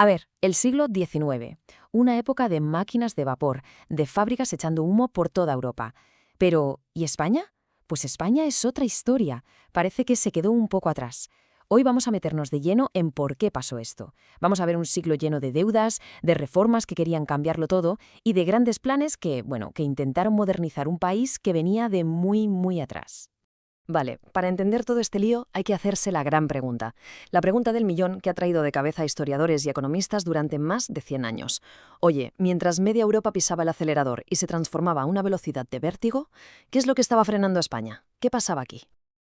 A ver, el siglo XIX, una época de máquinas de vapor, de fábricas echando humo por toda Europa. Pero, ¿y España? Pues España es otra historia. Parece que se quedó un poco atrás. Hoy vamos a meternos de lleno en por qué pasó esto. Vamos a ver un siglo lleno de deudas, de reformas que querían cambiarlo todo y de grandes planes que intentaron modernizar un país que venía de muy, muy atrás. Vale, para entender todo este lío hay que hacerse la gran pregunta. La pregunta del millón que ha traído de cabeza a historiadores y economistas durante más de 100 años. Oye, mientras media Europa pisaba el acelerador y se transformaba a una velocidad de vértigo, ¿qué es lo que estaba frenando a España? ¿Qué pasaba aquí?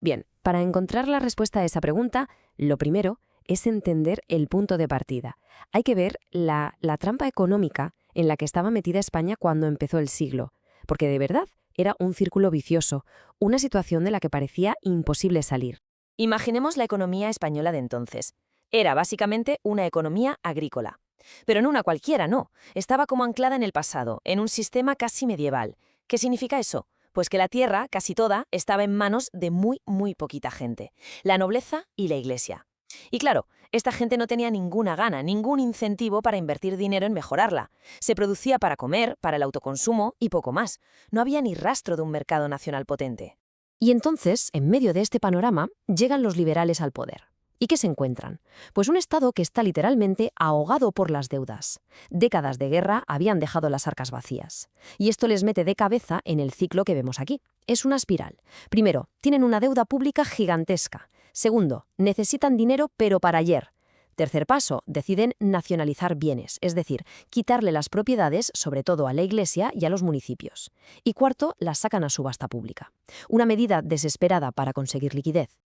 Bien, para encontrar la respuesta a esa pregunta, lo primero es entender el punto de partida. Hay que ver la trampa económica en la que estaba metida España cuando empezó el siglo, porque de verdad era un círculo vicioso, una situación de la que parecía imposible salir. Imaginemos la economía española de entonces. Era básicamente una economía agrícola. Pero no una cualquiera, no. Estaba como anclada en el pasado, en un sistema casi medieval. ¿Qué significa eso? Pues que la tierra, casi toda, estaba en manos de muy, muy poquita gente. La nobleza y la iglesia. Y claro, esta gente no tenía ninguna gana, ningún incentivo para invertir dinero en mejorarla. Se producía para comer, para el autoconsumo y poco más. No había ni rastro de un mercado nacional potente. Y entonces, en medio de este panorama, llegan los liberales al poder. ¿Y qué se encuentran? Pues un Estado que está literalmente ahogado por las deudas. Décadas de guerra habían dejado las arcas vacías. Y esto les mete de cabeza en el ciclo que vemos aquí. Es una espiral. Primero, tienen una deuda pública gigantesca. Segundo, necesitan dinero pero para ayer. Tercer paso, deciden nacionalizar bienes, es decir, quitarle las propiedades, sobre todo a la Iglesia y a los municipios. Y cuarto, las sacan a subasta pública. Una medida desesperada para conseguir liquidez.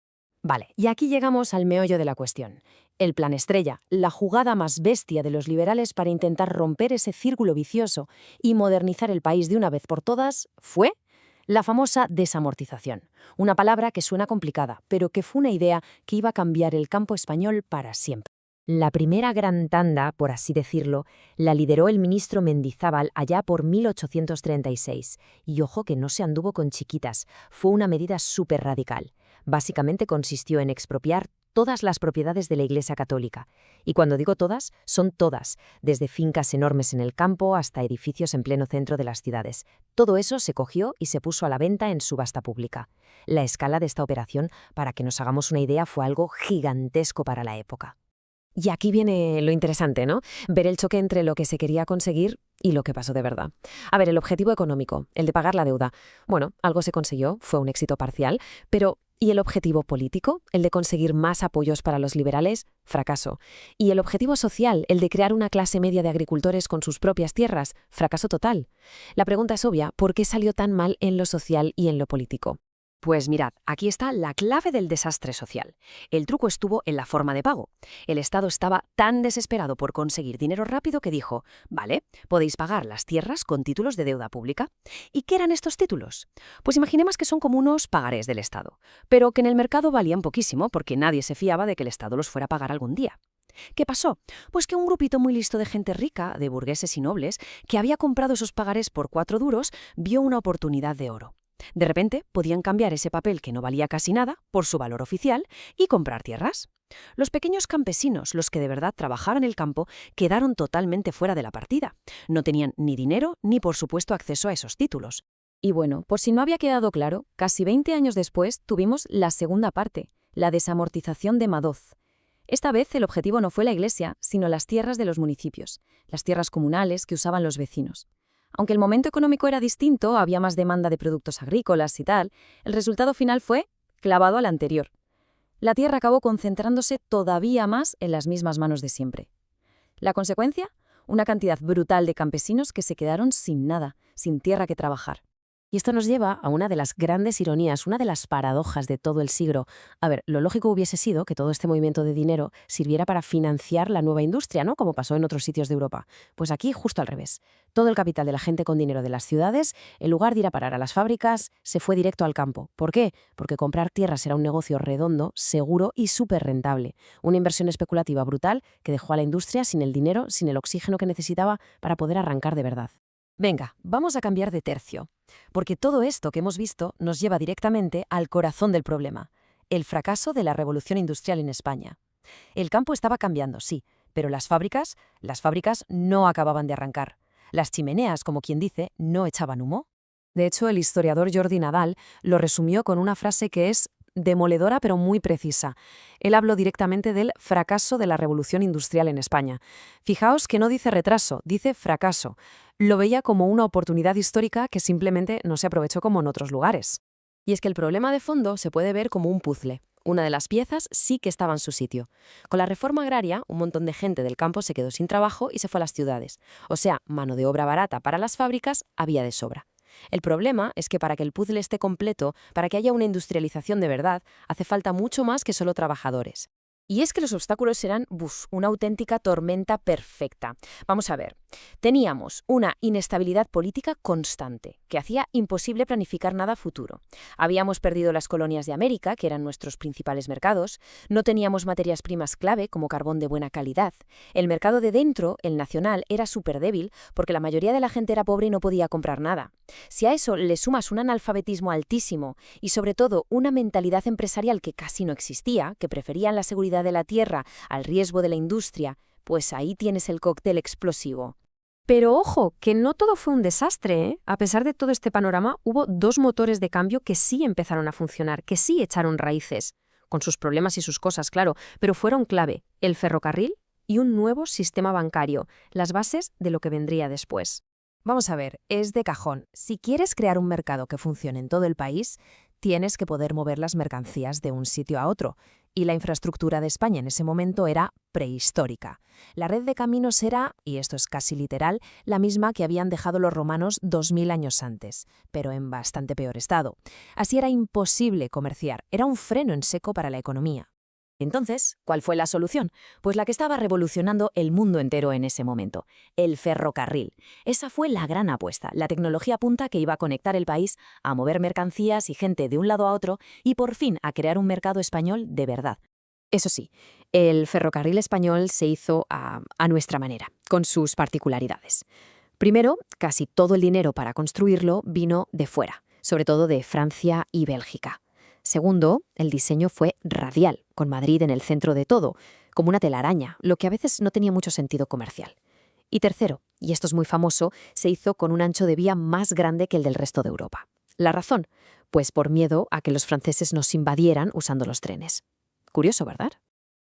Vale, y aquí llegamos al meollo de la cuestión. El plan estrella, la jugada más bestia de los liberales para intentar romper ese círculo vicioso y modernizar el país de una vez por todas, fue la famosa desamortización. Una palabra que suena complicada, pero que fue una idea que iba a cambiar el campo español para siempre. La primera gran tanda, por así decirlo, la lideró el ministro Mendizábal allá por 1836. Y ojo que no se anduvo con chiquitas, fue una medida súper radical. Básicamente consistió en expropiar todas las propiedades de la Iglesia Católica. Y cuando digo todas, son todas, desde fincas enormes en el campo hasta edificios en pleno centro de las ciudades. Todo eso se cogió y se puso a la venta en subasta pública. La escala de esta operación, para que nos hagamos una idea, fue algo gigantesco para la época. Y aquí viene lo interesante, ¿no? Ver el choque entre lo que se quería conseguir y lo que pasó de verdad. A ver, el objetivo económico, el de pagar la deuda. Bueno, algo se consiguió, fue un éxito parcial, pero ¿y el objetivo político, el de conseguir más apoyos para los liberales? Fracaso. ¿Y el objetivo social, el de crear una clase media de agricultores con sus propias tierras? Fracaso total. La pregunta es obvia, ¿por qué salió tan mal en lo social y en lo político? Pues mirad, aquí está la clave del desastre social. El truco estuvo en la forma de pago. El Estado estaba tan desesperado por conseguir dinero rápido que dijo, vale, podéis pagar las tierras con títulos de deuda pública. ¿Y qué eran estos títulos? Pues imaginemos que son como unos pagarés del Estado, pero que en el mercado valían poquísimo porque nadie se fiaba de que el Estado los fuera a pagar algún día. ¿Qué pasó? Pues que un grupito muy listo de gente rica, de burgueses y nobles, que había comprado esos pagarés por 4 duros, vio una oportunidad de oro. De repente podían cambiar ese papel que no valía casi nada por su valor oficial y comprar tierras. Los pequeños campesinos, los que de verdad trabajaban el campo, quedaron totalmente fuera de la partida. No tenían ni dinero ni, por supuesto, acceso a esos títulos. Y bueno, por si no había quedado claro, casi 20 años después tuvimos la segunda parte, la desamortización de Madoz. Esta vez el objetivo no fue la iglesia, sino las tierras de los municipios, las tierras comunales que usaban los vecinos. Aunque el momento económico era distinto, había más demanda de productos agrícolas y tal, el resultado final fue clavado al anterior. La tierra acabó concentrándose todavía más en las mismas manos de siempre. ¿La consecuencia? Una cantidad brutal de campesinos que se quedaron sin nada, sin tierra que trabajar. Y esto nos lleva a una de las grandes ironías, una de las paradojas de todo el siglo. A ver, lo lógico hubiese sido que todo este movimiento de dinero sirviera para financiar la nueva industria, ¿no? Como pasó en otros sitios de Europa. Pues aquí justo al revés. Todo el capital de la gente con dinero de las ciudades, en lugar de ir a parar a las fábricas, se fue directo al campo. ¿Por qué? Porque comprar tierras era un negocio redondo, seguro y súper rentable. Una inversión especulativa brutal que dejó a la industria sin el dinero, sin el oxígeno que necesitaba para poder arrancar de verdad. Venga, vamos a cambiar de tercio, porque todo esto que hemos visto nos lleva directamente al corazón del problema, el fracaso de la revolución industrial en España. El campo estaba cambiando, sí, Pero las fábricas no acababan de arrancar. Las chimeneas, como quien dice, no echaban humo. De hecho, el historiador Jordi Nadal lo resumió con una frase que es demoledora pero muy precisa. Él habló directamente del fracaso de la revolución industrial en España. Fijaos que no dice retraso, dice fracaso. Lo veía como una oportunidad histórica que simplemente no se aprovechó como en otros lugares. Y es que el problema de fondo se puede ver como un puzzle. Una de las piezas sí que estaba en su sitio. Con la reforma agraria, un montón de gente del campo se quedó sin trabajo y se fue a las ciudades. O sea, mano de obra barata para las fábricas había de sobra. El problema es que para que el puzzle esté completo, para que haya una industrialización de verdad, hace falta mucho más que solo trabajadores. Y es que los obstáculos eran, una auténtica tormenta perfecta. Vamos a ver. Teníamos una inestabilidad política constante, que hacía imposible planificar nada futuro. Habíamos perdido las colonias de América, que eran nuestros principales mercados. No teníamos materias primas clave, como carbón de buena calidad. El mercado de dentro, el nacional, era súper débil, porque la mayoría de la gente era pobre y no podía comprar nada. Si a eso le sumas un analfabetismo altísimo y, sobre todo, una mentalidad empresarial que casi no existía, que preferían la seguridad de la tierra al riesgo de la industria, pues ahí tienes el cóctel explosivo. Pero ojo, que no todo fue un desastre, ¿eh? A pesar de todo este panorama, hubo dos motores de cambio que sí empezaron a funcionar, que sí echaron raíces, con sus problemas y sus cosas, claro, pero fueron clave: el ferrocarril y un nuevo sistema bancario, las bases de lo que vendría después. Vamos a ver, es de cajón. Si quieres crear un mercado que funcione en todo el país, tienes que poder mover las mercancías de un sitio a otro. Y la infraestructura de España en ese momento era prehistórica. La red de caminos era, y esto es casi literal, la misma que habían dejado los romanos 2000 años antes, pero en bastante peor estado. Así era imposible comerciar, era un freno en seco para la economía. Entonces, ¿cuál fue la solución? Pues la que estaba revolucionando el mundo entero en ese momento: el ferrocarril. Esa fue la gran apuesta, la tecnología punta que iba a conectar el país, a mover mercancías y gente de un lado a otro y por fin a crear un mercado español de verdad. Eso sí, el ferrocarril español se hizo a nuestra manera, con sus particularidades. Primero, casi todo el dinero para construirlo vino de fuera, sobre todo de Francia y Bélgica. Segundo, el diseño fue radial, con Madrid en el centro de todo, como una telaraña, lo que a veces no tenía mucho sentido comercial. Y tercero, y esto es muy famoso, se hizo con un ancho de vía más grande que el del resto de Europa. ¿La razón? Pues por miedo a que los franceses nos invadieran usando los trenes. Curioso, ¿verdad?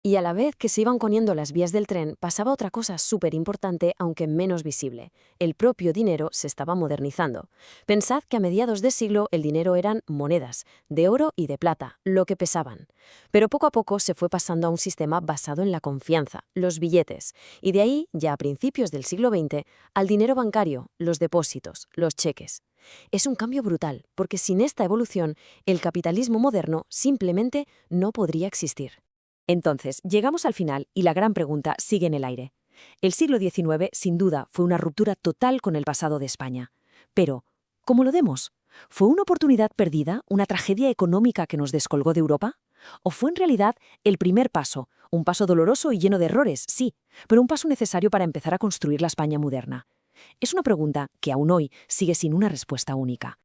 Y a la vez que se iban poniendo las vías del tren, pasaba otra cosa súper importante, aunque menos visible. El propio dinero se estaba modernizando. Pensad que a mediados de siglo el dinero eran monedas, de oro y de plata, lo que pesaban. Pero poco a poco se fue pasando a un sistema basado en la confianza, los billetes, y de ahí, ya a principios del siglo XX, al dinero bancario, los depósitos, los cheques. Es un cambio brutal, porque sin esta evolución, el capitalismo moderno simplemente no podría existir. Entonces, llegamos al final y la gran pregunta sigue en el aire. El siglo XIX, sin duda, fue una ruptura total con el pasado de España. Pero, ¿cómo lo demos? ¿Fue una oportunidad perdida, una tragedia económica que nos descolgó de Europa? ¿O fue en realidad el primer paso, un paso doloroso y lleno de errores, sí, pero un paso necesario para empezar a construir la España moderna? Es una pregunta que aún hoy sigue sin una respuesta única.